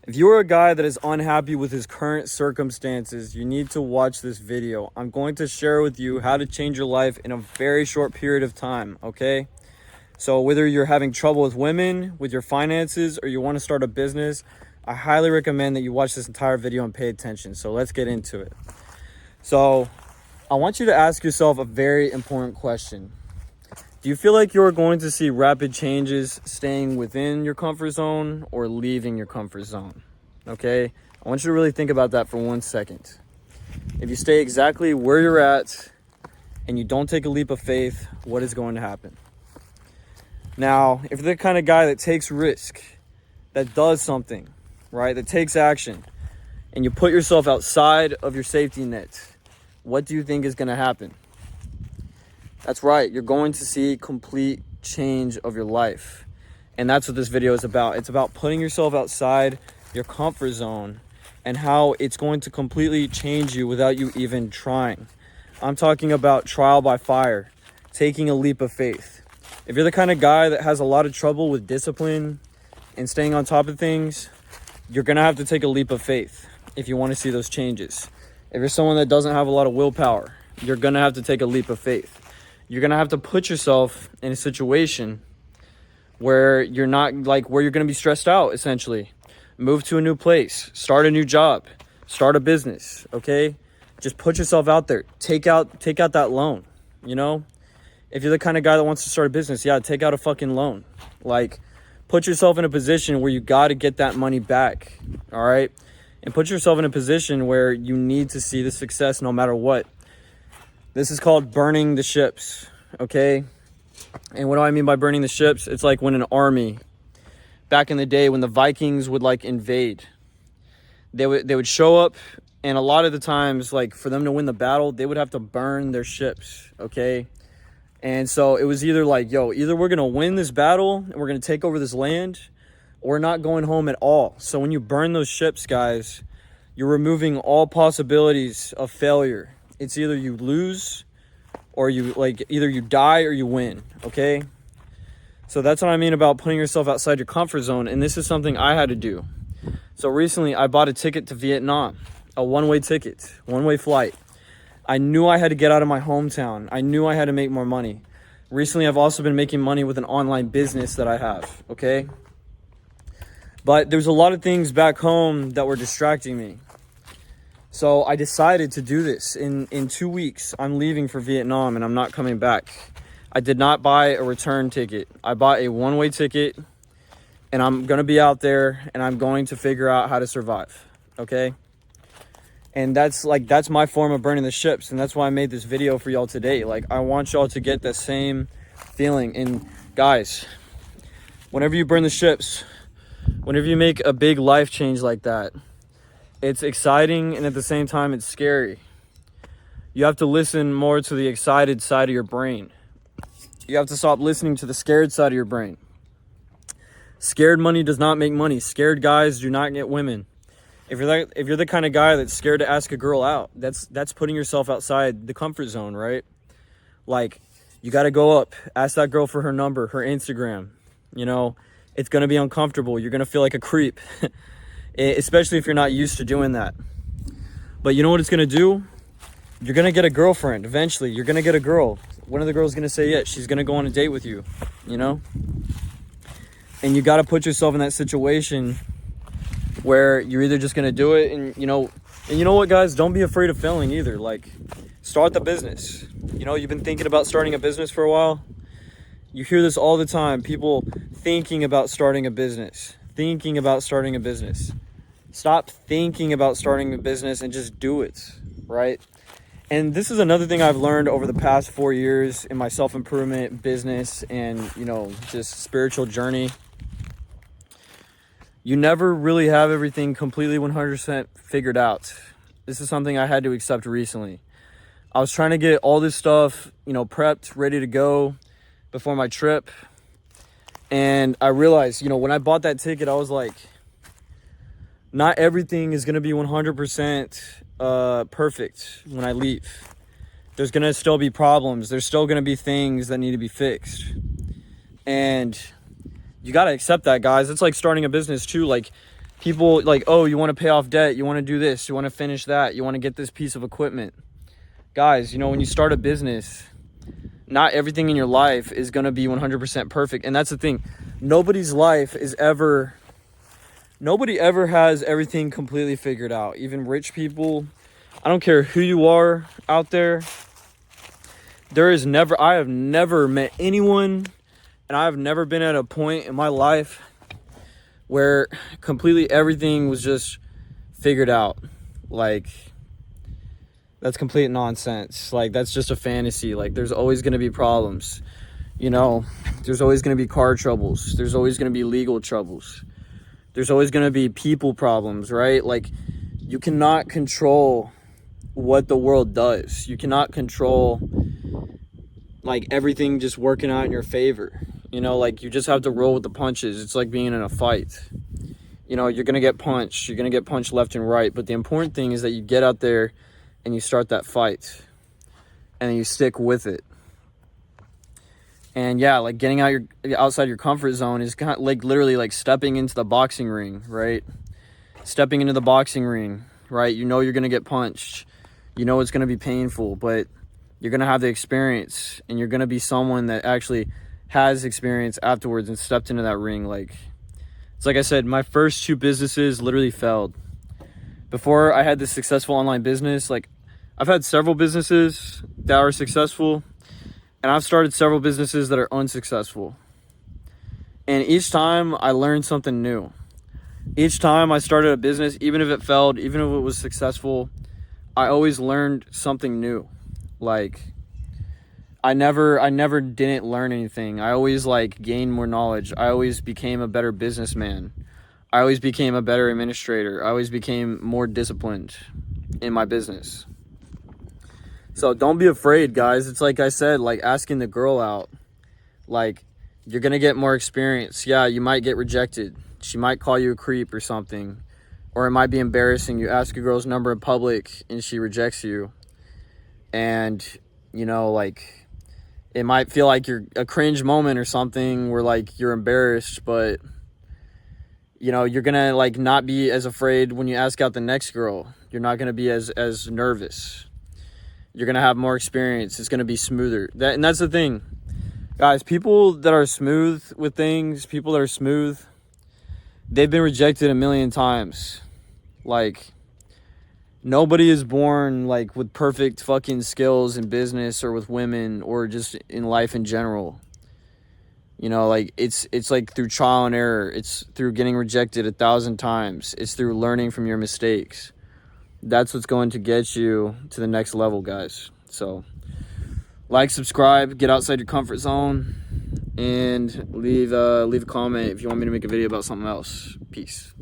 If you are a guy that is unhappy with his current circumstances, you need to watch this video. I'm going to share with you how to change your life in a very short period of time, okay? So whether you're having trouble with women, with your finances, or you want to start a business, I highly recommend that you watch this entire video and pay attention. So let's get into it. So I want you to ask yourself a very important question. Do you feel like you're going to see rapid changes staying within your comfort zone or leaving your comfort zone? Okay, I want you to really think about that for 1 second. If you stay exactly where you're at and you don't take a leap of faith, what is going to happen? Now, if you're the kind of guy that takes risk, that does something, right, that takes action, and you put yourself outside of your safety net, what do you think is going to happen? That's right, you're going to see complete change of your life. And that's what this video is about. It's about putting yourself outside your comfort zone and how it's going to completely change you without you even trying. I'm talking about trial by fire, taking a leap of faith. If you're the kind of guy that has a lot of trouble with discipline and staying on top of things, you're gonna have to take a leap of faith if you want to see those changes. If you're someone that doesn't have a lot of willpower, you're gonna have to take a leap of faith. You're gonna have to put yourself in a situation where you're not where you're gonna be stressed out, essentially. Move to a new place, start a new job, start a business, okay? Just put yourself out there. Take out that loan, you know? If you're the kind of guy that wants to start a business, yeah, take out a fucking loan. Put yourself in a position where you gotta get that money back, all right? And put yourself in a position where you need to see the success no matter what. This is called burning the ships, okay? And what do I mean by burning the ships? It's like when an army, back in the day when the Vikings would invade, they would show up, and a lot of the times, for them to win the battle, they would have to burn their ships, okay? And so it was either either we're gonna win this battle and we're gonna take over this land, or we're not going home at all. So when you burn those ships, guys, you're removing all possibilities of failure. It's either you lose or either you die or you win, okay? So that's what I mean about putting yourself outside your comfort zone. And this is something I had to do. So recently I bought a ticket to Vietnam, a one-way ticket, one-way flight. I knew I had to get out of my hometown. I knew I had to make more money. Recently, I've also been making money with an online business that I have, okay? But there's a lot of things back home that were distracting me. So I decided to do this. In 2 weeks, I'm leaving for Vietnam and I'm not coming back. I did not buy a return ticket. I bought a one-way ticket, and I'm gonna be out there and I'm going to figure out how to survive, okay? And that's my form of burning the ships, and that's why I made this video for y'all today. I want y'all to get the same feeling. And guys, whenever you burn the ships, whenever you make a big life change like that, it's exciting, and at the same time it's scary. You have to listen more to the excited side of your brain. You have to stop listening to the scared side of your brain. Scared money does not make money. Scared guys do not get women. If you're the kind of guy that's scared to ask a girl out, that's putting yourself outside the comfort zone, right? You got to go up, ask that girl for her number, her Instagram. You know, it's going to be uncomfortable. You're going to feel like a creep, especially if you're not used to doing that. But you know what it's going to do? You're going to get a girlfriend eventually. You're going to get a girl. One of the girls is going to say yes. She's going to go on a date with you, you know? And you got to put yourself in that situation where you're either just gonna do it, and you know what, guys, don't be afraid of failing either. Start the business. You've been thinking about starting a business for a while. You hear this all the time, people thinking about starting a business. Stop thinking about starting a business and just do it, right? And this is another thing I've learned over the past 4 years in my self-improvement business and just spiritual journey. You never really have everything completely 100% figured out. This is something I had to accept recently. I was trying to get all this stuff, prepped, ready to go before my trip. And I realized, when I bought that ticket, I was like, not everything is going to be 100% perfect when I leave. There's going to still be problems. There's still going to be things that need to be fixed. And you got to accept that, guys. It's like starting a business too. People like, oh, you want to pay off debt, you want to do this, you want to finish that, you want to get this piece of equipment. Guys, you know, when you start a business, not everything in your life is going to be 100% perfect. And that's the thing. Nobody ever has everything completely figured out. Even rich people, I don't care who you are out there. I have never met anyone, and I have never been at a point in my life where completely everything was just figured out. Like, that's complete nonsense. Like, that's just a fantasy. Like, there's always going to be problems. You know, there's always going to be car troubles. There's always going to be legal troubles. There's always going to be people problems, right? Like, you cannot control what the world does. You cannot control, like, everything just working out in your favor. You know, like, you just have to roll with the punches. It's like being in a fight. You know, you're going to get punched. You're going to get punched left and right. But the important thing is that you get out there and you start that fight. And you stick with it. And yeah, like, getting outside your comfort zone is kind of like literally like stepping into the boxing ring, right? Stepping into the boxing ring, right? You know you're going to get punched. You know it's going to be painful. But you're going to have the experience. And you're going to be someone that actually has experience afterwards and stepped into that ring. Like, it's like I said, my first 2 businesses literally failed. Before I had this successful online business, like, I've had several businesses that are successful, and I've started several businesses that are unsuccessful. And each time I learned something new. Each time I started a business, even if it failed, even if it was successful, I always learned something new. Like, I never didn't learn anything. I always, like, gained more knowledge. I always became a better businessman. I always became a better administrator. I always became more disciplined in my business. So don't be afraid, guys. It's like I said, like asking the girl out. Like, you're going to get more experience. Yeah, you might get rejected. She might call you a creep or something. Or it might be embarrassing. You ask a girl's number in public and she rejects you. And, you know, like, it might feel like you're a cringe moment or something where, like, you're embarrassed, but, you know, you're gonna, like, not be as afraid when you ask out the next girl. You're not gonna be as nervous. You're gonna have more experience. It's gonna be smoother. And that's the thing, guys. People that are smooth with things, people that are smooth, they've been rejected a million times. Like, nobody is born, like, with perfect fucking skills in business or with women or just in life in general. You know, like, it's like through trial and error. It's through getting rejected 1,000 times. It's through learning from your mistakes. That's what's going to get you to the next level, guys. So, like, subscribe, get outside your comfort zone, and leave a comment if you want me to make a video about something else. Peace.